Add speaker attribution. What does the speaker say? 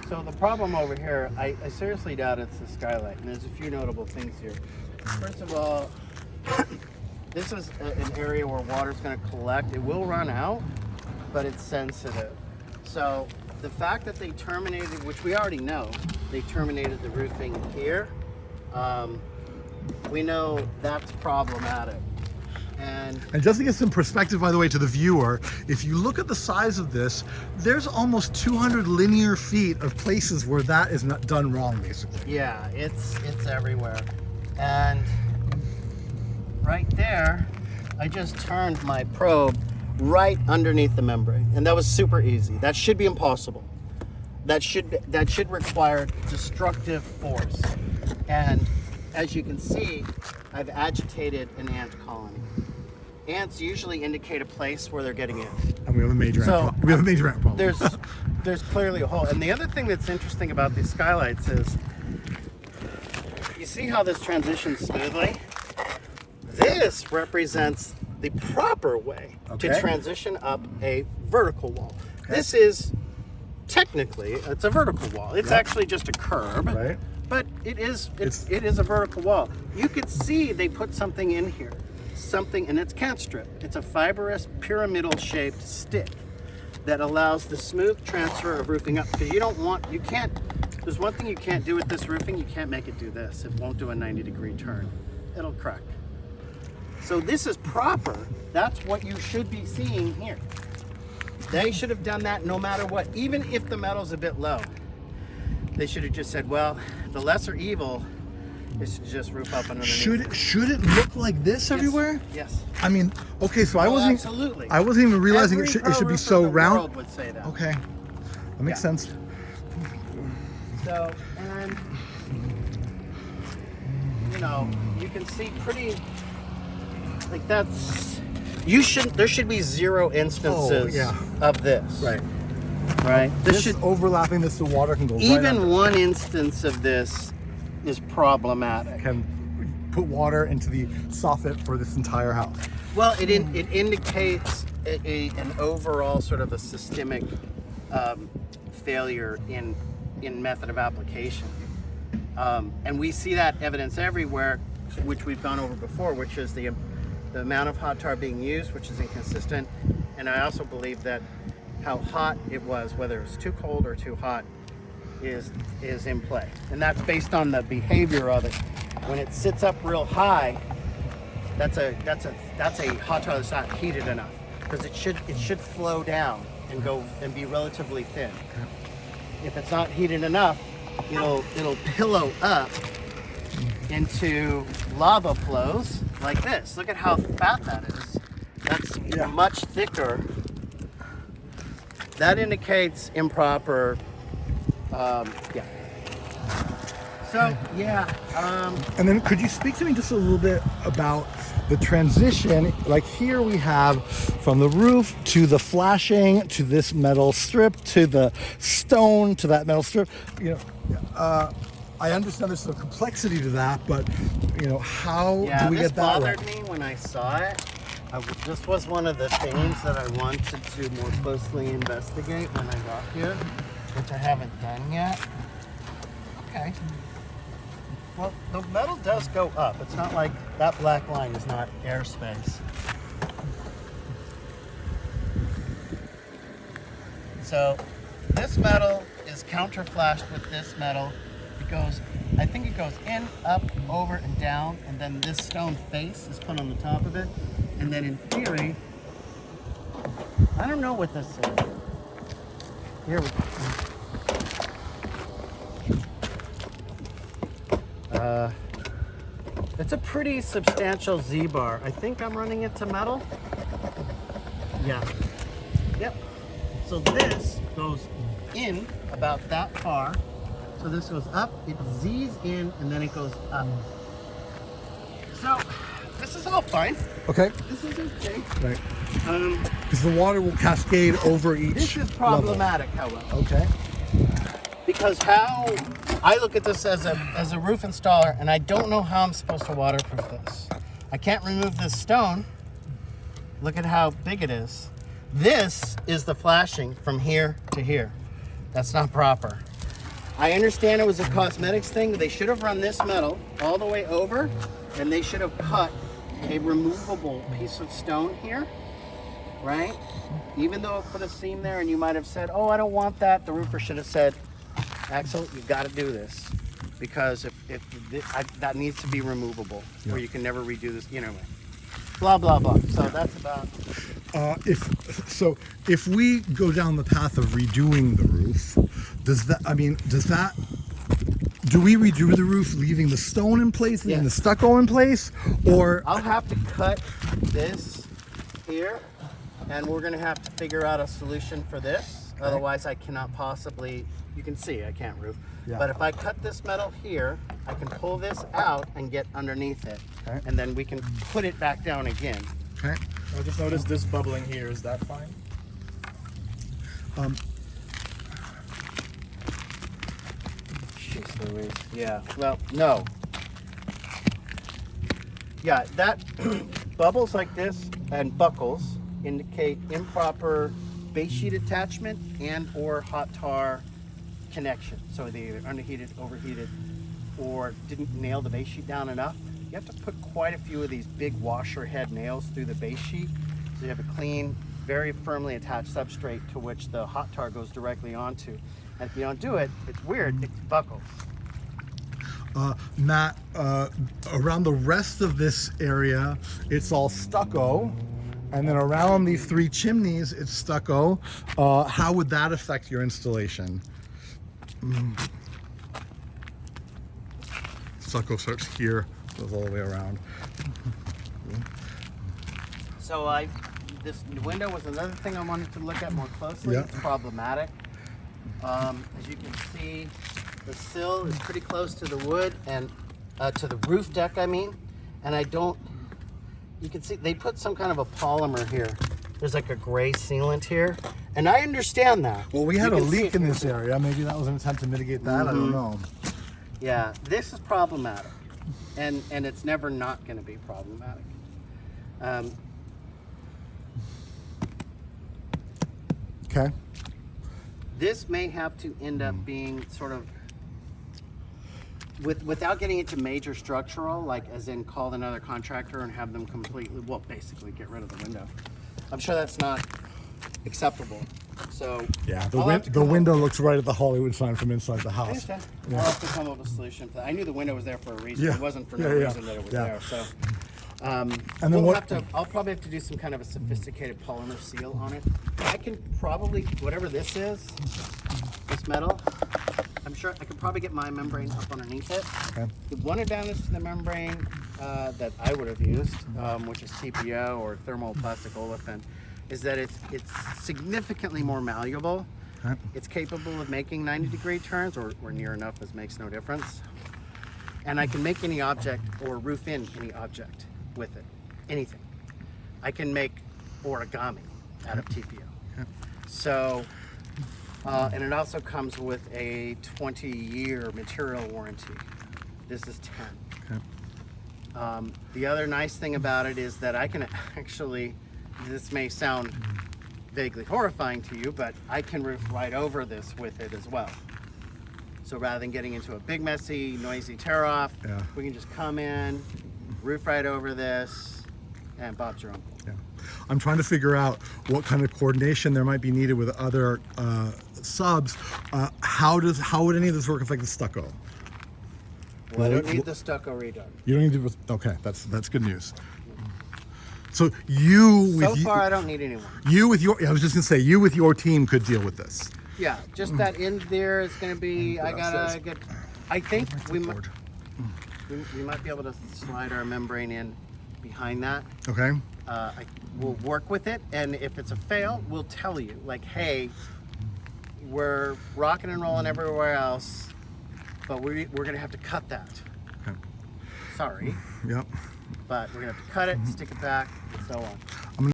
Speaker 1: So the problem over here, I seriously doubt it's the skylight, and there's a few notable things here. First of all, this is an area where water's going to collect. It will run out, but it's sensitive. So the fact that they terminated, which we already know, they terminated the roofing here, we know that's problematic. And
Speaker 2: just to get some perspective, by the way, to the viewer, if you look at the size of this, there's almost 200 linear feet of places where that is not done wrong, basically.
Speaker 1: yeah, it's everywhere. And right there, I just turned my probe right underneath the membrane, and that was super easy. That should be impossible. That should require destructive force. And as you can see, I've agitated an ant colony. Ants usually indicate a place where they're getting in.
Speaker 2: And we have a major ant problem. We have a major ant problem.
Speaker 1: There's clearly a hole. And the other thing that's interesting about these skylights is, you see how this transitions smoothly? This represents the proper way to transition up a vertical wall.
Speaker 2: Okay.
Speaker 1: This is technically, it's a vertical wall. It's actually just a curb,
Speaker 2: right?
Speaker 1: But it is a vertical wall. You could see they put something in here, and it's cant strip. It's a fibrous pyramidal shaped stick that allows the smooth transfer of roofing up. Because there's one thing you can't do with this roofing, you can't make it do this. It won't do a 90-degree turn. It'll crack. So this is proper. That's what you should be seeing here. They should have done that no matter what. Even if the metal's a bit low, they should have just said, well, the lesser evil is to just roof up underneath.
Speaker 2: Should it look like this everywhere?
Speaker 1: Yes.
Speaker 2: I mean, okay, so I wasn't
Speaker 1: absolutely.
Speaker 2: I wasn't even realizing
Speaker 1: Every
Speaker 2: it should be so
Speaker 1: pro roofer in the
Speaker 2: round.
Speaker 1: world would say that.
Speaker 2: Okay, that makes sense.
Speaker 1: So, and you can see pretty, like that's, there should be 0 instances of this.
Speaker 2: Right.
Speaker 1: Right.
Speaker 2: This should overlapping this, the water can go right
Speaker 1: Even
Speaker 2: under.
Speaker 1: one instance of this is problematic.
Speaker 2: Can put water into the soffit for this entire house.
Speaker 1: Well, it indicates an overall sort of a systemic failure in method of application. And we see that evidence everywhere, which we've gone over before, which is the amount of hot tar being used, which is inconsistent. And I also believe that how hot it was, whether it's too cold or too hot, is in play. And that's based on the behavior of it. When it sits up real high, that's a hot tar that's not heated enough, because it should flow down and go and be relatively thin. If it's not heated enough, it'll pillow up into lava flows like this. Look at how fat that is. That's much thicker. That indicates improper, So,
Speaker 2: and then could you speak to me just a little bit about the transition? Like here we have from the roof to the flashing, to this metal strip, to the stone, to that metal strip. I understand there's some complexity to that, but how do we get that right?
Speaker 1: This bothered me when I saw it. This was one of the things that I wanted to more closely investigate when I got here, which I haven't done yet. Okay. Well, the metal does go up. It's not like that black line is not airspace. So this metal is counterflashed with this metal. I think it goes in, up, over, and down, and then this stone face is put on the top of it. And then in theory, I don't know what this is. Here we go. It's a pretty substantial Z-bar. I think I'm running it to metal. Yeah. Yep. So this goes in about that far. So this goes up, it Z's in, and then it goes up. So this is all fine.
Speaker 2: Okay.
Speaker 1: This is okay.
Speaker 2: Right. Because the water will cascade over each
Speaker 1: This is problematic, however.
Speaker 2: Okay.
Speaker 1: Because how I look at this as a roof installer, and I don't know how I'm supposed to waterproof this. I can't remove this stone. Look at how big it is. This is the flashing from here to here. That's not proper. I understand it was a cosmetics thing. They should have run this metal all the way over, and they should have cut a removable piece of stone here, right? Even though it put a seam there, and you might have said, "Oh, I don't want that," the roofer should have said, "Axel, you've got to do this because that needs to be removable, or you can never redo this." You know, blah blah blah. So that's about.
Speaker 2: If we go down the path of redoing the roof, do we redo the roof leaving the stone in place, leaving the stucco in place, or?
Speaker 1: I'll have to cut this here, and we're gonna have to figure out a solution for this. Okay. Otherwise, I cannot possibly. You can see I can't roof. Yeah. But if I cut this metal here, I can pull this out and get underneath it, and then we can put it back down again.
Speaker 2: Okay.
Speaker 3: I just noticed this bubbling here. Is that fine?
Speaker 1: Jeez Louise. Yeah. Well, no. Yeah, that bubbles like this and buckles indicate improper base sheet attachment and or hot tar connection. So they either underheated, overheated, or didn't nail the base sheet down enough. You have to put quite a few of these big washer head nails through the base sheet so you have a clean, very firmly attached substrate to which the hot tar goes directly onto. And if you don't do it, it's weird, it buckles.
Speaker 2: Matt, around the rest of this area, it's all stucco, and then around these 3 chimneys, it's stucco. How would that affect your installation? Stucco starts here, goes all the way around.
Speaker 1: So this window was another thing I wanted to look at more closely.
Speaker 2: Yeah.
Speaker 1: It's problematic. As you can see, the sill is pretty close to the wood and to the roof deck, I mean. And you can see they put some kind of a polymer here. There's like a gray sealant here. And I understand that.
Speaker 2: Well, we had a leak in this area. Maybe that was an attempt to mitigate that. I don't know.
Speaker 1: Yeah, this is problematic. And it's never not going to be problematic.
Speaker 2: Okay.
Speaker 1: This may have to end up being sort of, without getting into major structural, like as in call another contractor and have them completely, well, basically get rid of the window. I'm sure that's not acceptable. So
Speaker 2: yeah, the window looks right at the Hollywood sign from inside the
Speaker 1: I
Speaker 2: house.
Speaker 1: understand. I'll have to come up with a solution for that. I knew the window was there for a reason.
Speaker 2: Yeah.
Speaker 1: It wasn't for no reason that it was there. So
Speaker 2: and then
Speaker 1: I'll probably have to do some kind of a sophisticated polymer seal on it. I can probably, whatever this is, this metal, I'm sure I could probably get my membrane up underneath it.
Speaker 2: Okay.
Speaker 1: The one advantage to the membrane that I would have used, which is TPO or thermoplastic olefin, is that it's significantly more malleable.
Speaker 2: Okay.
Speaker 1: It's capable of making 90-degree turns, or near enough, as makes no difference. And I can make any object or roof in any object with it, anything. I can make origami out of TPO.
Speaker 2: Okay.
Speaker 1: So, and it also comes with a 20-year material warranty. This is 10.
Speaker 2: Okay.
Speaker 1: The other nice thing about it is that I can actually, this may sound vaguely horrifying to you, but I can roof right over this with it as well. So rather than getting into a big, messy, noisy tear-off, we can just come in, roof right over this, and Bob's your uncle.
Speaker 2: Yeah. I'm trying to figure out what kind of coordination there might be needed with other subs. How would any of this work affect the stucco?
Speaker 1: Well, I don't need the stucco redone.
Speaker 2: You don't need to. Okay, that's good news. So you with
Speaker 1: so far, I don't need anyone.
Speaker 2: You with your, I was just gonna say, you with your team could deal with this.
Speaker 1: Yeah, just that end there is going to be. I gotta get. I think we might be able to slide our membrane in behind that.
Speaker 2: Okay.
Speaker 1: We'll work with it, and if it's a fail, we'll tell you. Like, hey, we're rocking and rolling everywhere else, but we're going to have to cut that.
Speaker 2: Okay.
Speaker 1: Sorry.
Speaker 2: Yep.
Speaker 1: But we're going to have to cut it, stick it back, and so on.